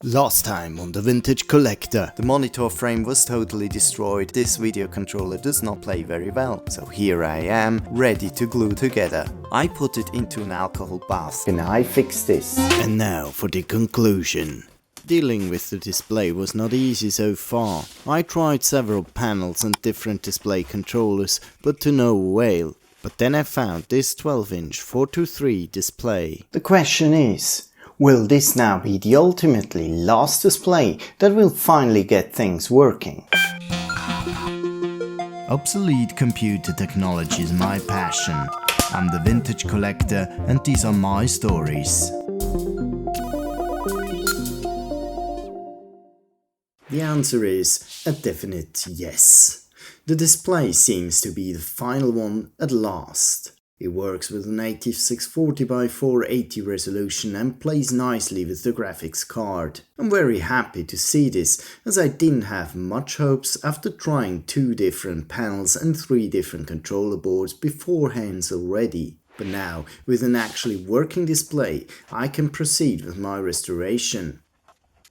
Last time on the Vintage Collector, the monitor frame was totally destroyed. This video controller does not play very well, so here I am, ready to glue together. I put it into an alcohol bath and I fixed this. And now for the conclusion. Dealing with the display was not easy so far. I tried several panels and different display controllers, but to no avail. But then I found this 12-inch 4:3 display. The question is, will this now be the ultimately last display that will finally get things working? Obsolete computer technology is my passion. I'm the Vintage Collector and these are my stories. The answer is a definite yes. The display seems to be the final one at last. It works with a native 640x480 resolution and plays nicely with the graphics card. I'm very happy to see this, as I didn't have much hopes after trying 2 different panels and 3 different controller boards beforehand already. But now, with an actually working display, I can proceed with my restoration.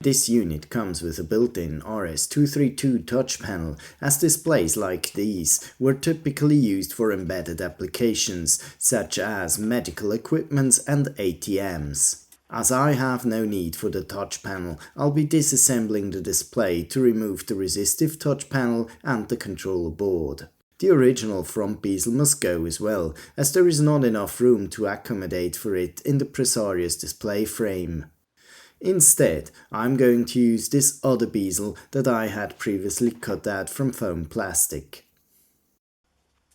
This unit comes with a built-in RS-232 touch panel, as displays like these were typically used for embedded applications such as medical equipment and ATMs. As I have no need for the touch panel, I'll be disassembling the display to remove the resistive touch panel and the controller board. The original front bezel must go as well, as there is not enough room to accommodate for it in the Presario's display frame. Instead, I'm going to use this other bezel that I had previously cut out from foam plastic.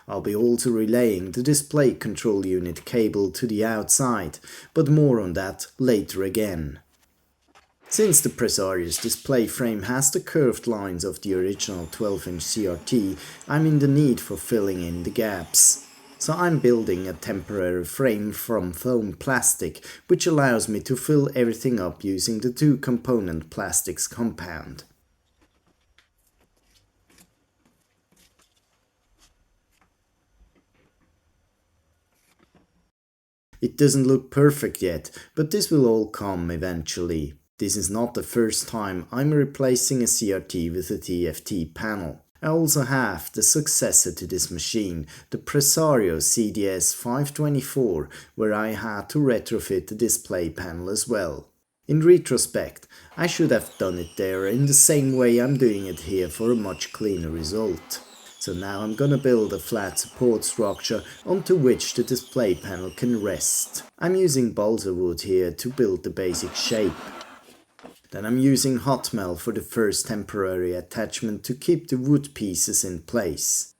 I'll be also relaying the display control unit cable to the outside, but more on that later again. Since the Presario's display frame has the curved lines of the original 12-inch CRT, I'm in the need for filling in the gaps. So I'm building a temporary frame from foam plastic, which allows me to fill everything up using the 2-component plastics compound. It doesn't look perfect yet, but this will all come eventually. This is not the first time I'm replacing a CRT with a TFT panel. I also have the successor to this machine, the Presario CDS524, where I had to retrofit the display panel as well. In retrospect, I should have done it there in the same way I'm doing it here for a much cleaner result. So now I'm gonna build a flat support structure onto which the display panel can rest. I'm using balsa wood here to build the basic shape. Then I'm using hot melt for the first temporary attachment to keep the wood pieces in place.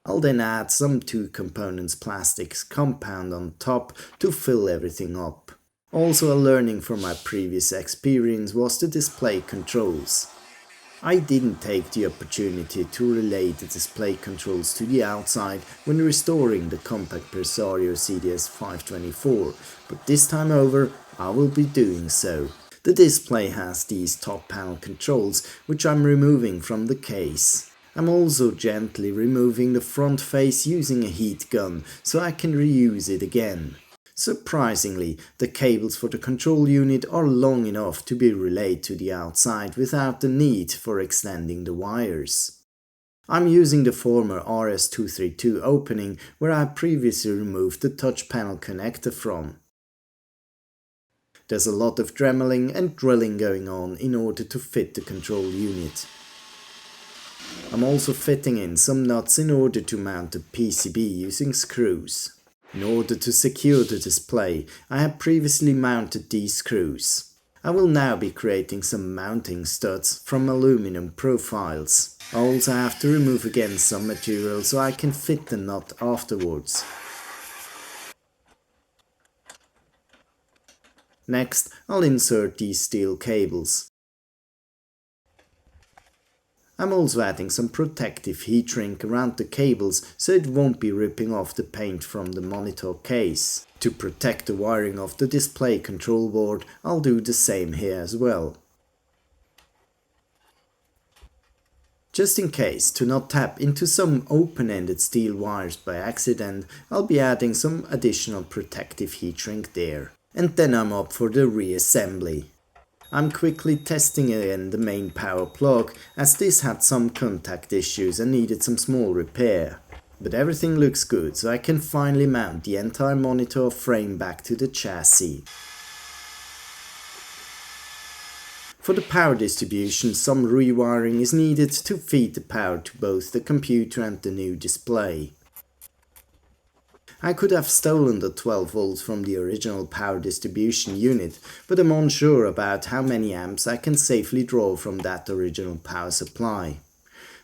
I'll then add some 2-components plastics compound on top to fill everything up. Also, a learning from my previous experience was the display controls. I didn't take the opportunity to relay the display controls to the outside when restoring the COMPAQ Presario CDS524, but this time over I will be doing so. The display has these top panel controls, which I'm removing from the case. I'm also gently removing the front face using a heat gun, so I can reuse it again. Surprisingly, the cables for the control unit are long enough to be relayed to the outside without the need for extending the wires. I'm using the former RS-232 opening where I previously removed the touch panel connector from. There's a lot of dremeling and drilling going on in order to fit the control unit. I'm also fitting in some nuts in order to mount the PCB using screws. In order to secure the display, I had previously mounted these screws. I will now be creating some mounting studs from aluminum profiles. I also have to remove again some material so I can fit the nut afterwards. Next, I'll insert these steel cables. I'm also adding some protective heat shrink around the cables so it won't be ripping off the paint from the monitor case. To protect the wiring of the display control board, I'll do the same here as well. Just in case to not tap into some open-ended steel wires by accident, I'll be adding some additional protective heat shrink there. And then I'm up for the reassembly. I'm quickly testing again the main power plug, as this had some contact issues and needed some small repair. But everything looks good, so I can finally mount the entire monitor frame back to the chassis. For the power distribution, some rewiring is needed to feed the power to both the computer and the new display. I could have stolen the 12 volts from the original power distribution unit, but I'm unsure about how many amps I can safely draw from that original power supply.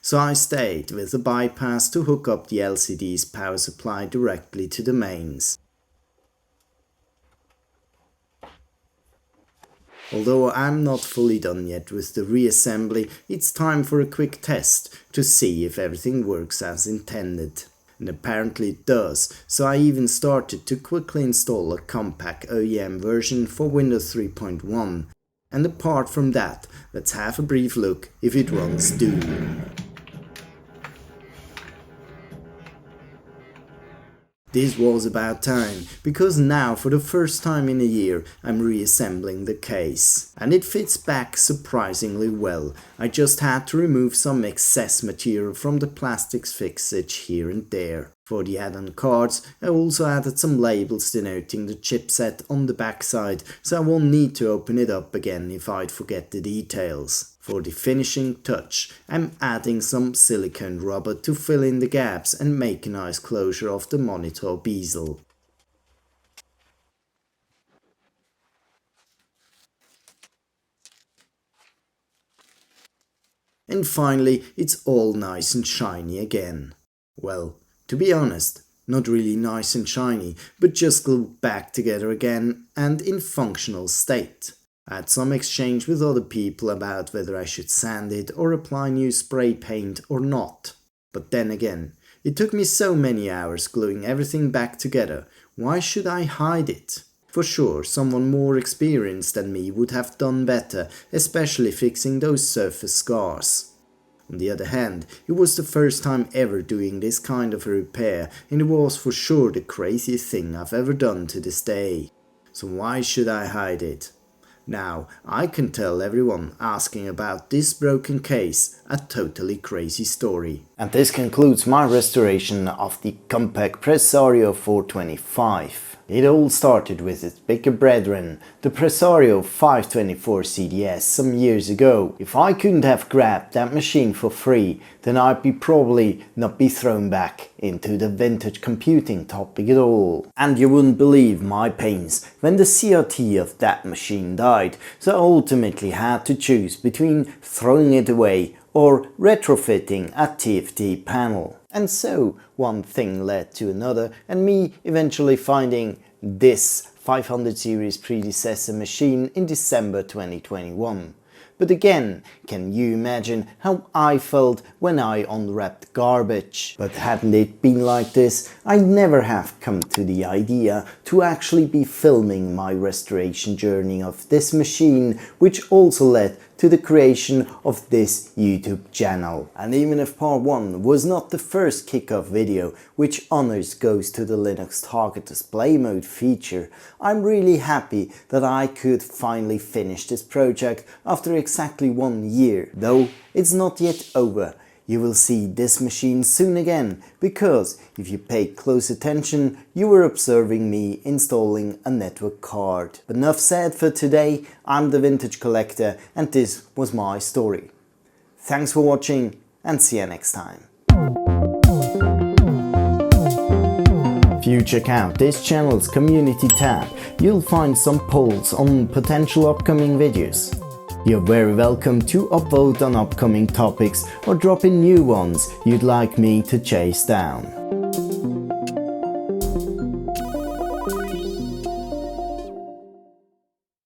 So I stayed with the bypass to hook up the LCD's power supply directly to the mains. Although I'm not fully done yet with the reassembly, it's time for a quick test to see if everything works as intended. And apparently it does, so I even started to quickly install a COMPAQ OEM version for Windows 3.1. And apart from that, let's have a brief look if it runs Doom. This was about time, because now for the first time in a year I'm reassembling the case. And it fits back surprisingly well. I just had to remove some excess material from the plastics fixage here and there. For the add-on cards, I also added some labels denoting the chipset on the backside, so I won't need to open it up again if I'd forget the details. For the finishing touch, I'm adding some silicone rubber to fill in the gaps and make a nice closure of the monitor bezel. And finally, it's all nice and shiny again. Well, to be honest, not really nice and shiny, but just glued back together again and in functional state. I had some exchange with other people about whether I should sand it or apply new spray paint or not. But then again, it took me so many hours gluing everything back together, why should I hide it? For sure, someone more experienced than me would have done better, especially fixing those surface scars. On the other hand, it was the first time ever doing this kind of a repair, and it was for sure the craziest thing I've ever done to this day. So why should I hide it? Now, I can tell everyone asking about this broken case a totally crazy story. And this concludes my restoration of the COMPAQ Presario 425. It all started with its bigger brethren, the Presario 524 CDS, some years ago. If I couldn't have grabbed that machine for free, then I'd probably not be thrown back into the vintage computing topic at all. And you wouldn't believe my pains when the CRT of that machine died, so I ultimately had to choose between throwing it away or retrofitting a TFT panel. And so one thing led to another, and me eventually finding this 500 series predecessor machine in December 2021. But again, can you imagine how I felt when I unwrapped garbage? But hadn't it been like this, I'd never have come to the idea to actually be filming my restoration journey of this machine, which also led to the creation of this YouTube channel. And even if part 1 was not the first kickoff video, which honors goes to the Linux Target Display Mode feature, I'm really happy that I could finally finish this project after exactly 1 year. Though it's not yet over. You will see this machine soon again, because if you paid close attention, you were observing me installing a network card. But enough said for today. I'm the Vintage Collector, and this was my story. Thanks for watching, and see you next time. If you check out this channel's community tab, you'll find some polls on potential upcoming videos. You're very welcome to upvote on upcoming topics or drop in new ones you'd like me to chase down.